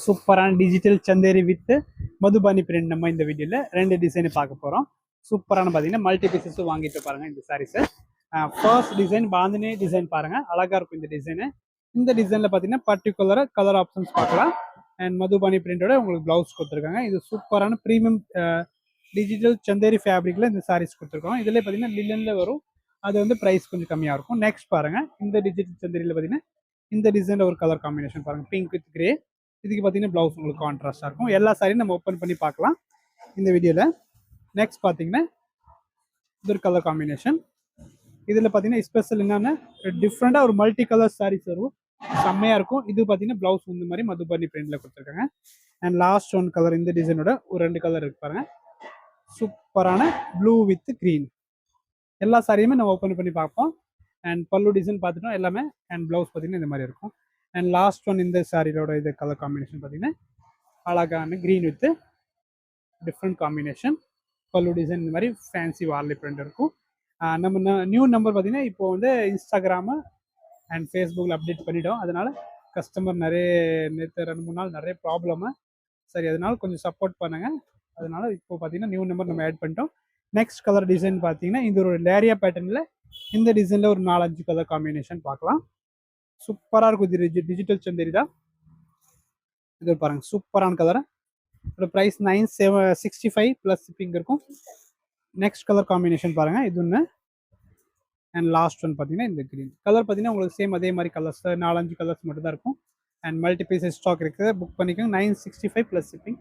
சூப்பரான digital Chanderi with Madhubani print நம்ம இந்த வீடியோவில் 2 டிசைன் பார்க்க போகிறோம். சூப்பரான பார்த்தீங்கன்னா மல்டி பீசஸும் வாங்கிட்டு பாருங்க இந்த சாரீஸை. ஃபர்ஸ்ட் டிசைன் பாந்தினி டிசைன் பாருங்க, அழகா இருக்கும் இந்த டிசைனு. இந்த டிசைனில் பார்த்தீங்கன்னா பர்டிகுலர் கலர் ஆப்ஷன்ஸ் பார்க்கலாம். அண்ட் மதுபானி பிரிண்டோட உங்களுக்கு ப்ளவுஸ் கொடுத்துருக்காங்க. இது சூப்பரான ப்ரீமியம் டிஜிட்டல் சந்தேரி ஃபேப்ரிக்கில் இந்த சாரீஸ் கொடுத்துருக்கோம். இதில் பார்த்தீங்கன்னா லில்லனில் வரும், அது வந்து ப்ரைஸ் கொஞ்சம் கம்மியாக இருக்கும். நெக்ஸ்ட் பாருங்க, இந்த டிஜிட்டல் சந்தேரியில் பார்த்தீங்கன்னா இந்த டிசைனில் ஒரு கலர் காம்பினேஷன் பாருங்க, பிங்க் வித் கிரே. இதுக்கு பார்த்தீங்கன்னா ப்ளவுஸ் உங்களுக்கு கான்ட்ராஸ்டாக இருக்கும். எல்லா சாரியும் நம்ம ஓப்பன் பண்ணி பார்க்கலாம் இந்த வீடியோவில். நெக்ஸ்ட் பார்த்தீங்கன்னா இது ஒரு கலர் காம்பினேஷன். இதில் பார்த்தீங்கன்னா ஸ்பெஷல் என்னன்னா டிஃப்ரெண்டாக ஒரு மல்டி கலர் சாரீஸ் வரும், செம்மையாக இருக்கும். இது பார்த்தீங்கன்னா ப்ளவுஸ் இந்த மாதிரி மதுபனி பிரிண்டில் கொடுத்துருக்காங்க. அண்ட் லாஸ்ட் ஒன் கலர் இந்த டிசைனோட ஒரு 2 கலர் இருக்கு பாருங்க, சூப்பரான ப்ளூ வித் க்ரீன். எல்லா சாரியுமே நம்ம ஓப்பன் பண்ணி பார்ப்போம். அண்ட் பல்லு டிசைன் பார்த்துட்டோம் எல்லாமே. அண்ட் ப்ளவுஸ் பார்த்தீங்கன்னா இந்த மாதிரி இருக்கும். அண்ட் லாஸ்ட் ஒன் இந்த சாரியோட இது கலர் காம்பினேஷன் பார்த்தீங்கன்னா அழகான க்ரீன் வித் டிஃப்ரெண்ட் காம்பினேஷன். பல்லு டிசைன் இந்த மாதிரி ஃபேன்சி வார்லி பிரிண்ட் இருக்கும். நம்ம நியூ நம்பர் பார்த்தீங்கன்னா இப்போ வந்து இன்ஸ்டாகிராமு அண்ட் ஃபேஸ்புக்கில் அப்டேட் பண்ணிட்டோம். அதனால கஸ்டமர் நிறைய நேற்று 2-3 நாள் நிறைய ப்ராப்ளமு. சரி, அதனால கொஞ்சம் சப்போர்ட் பண்ணுங்கள். அதனால இப்போ பார்த்தீங்கன்னா நியூ நம்பர் நம்ம ஆட் பண்ணிட்டோம். நெக்ஸ்ட் கலர் டிசைன் பார்த்தீங்கன்னா இது ஒரு லேரியா பேட்டர்னில் இந்த டிசைனில் ஒரு 4-5 கலர் காம்பினேஷன் பார்க்கலாம். சூப்பராக இருக்கும். இது டிஜிட்டல் சந்தேரி தான். இது பாருங்க, சூப்பரான கலர். இதோட ப்ரைஸ் 965 ப்ளஸ் ஷிப்பிங் இருக்கும். நெக்ஸ்ட் கலர் காம்பினேஷன் பாருங்க, இது ஒன்று. அண்ட் லாஸ்ட் ஒன் பார்த்தீங்கன்னா இந்த க்ரீன் கலர் பார்த்தீங்கன்னா உங்களுக்கு சேம் அதே மாதிரி கலர்ஸ் 4-5 கலர்ஸ் மட்டும் தான் இருக்கும். அண்ட் மல்டி பீசஸ் ஸ்டாக் இருக்குது, புக் பண்ணிக்கோங்க. 965 ப்ளஸ் ஷிப்பிங்.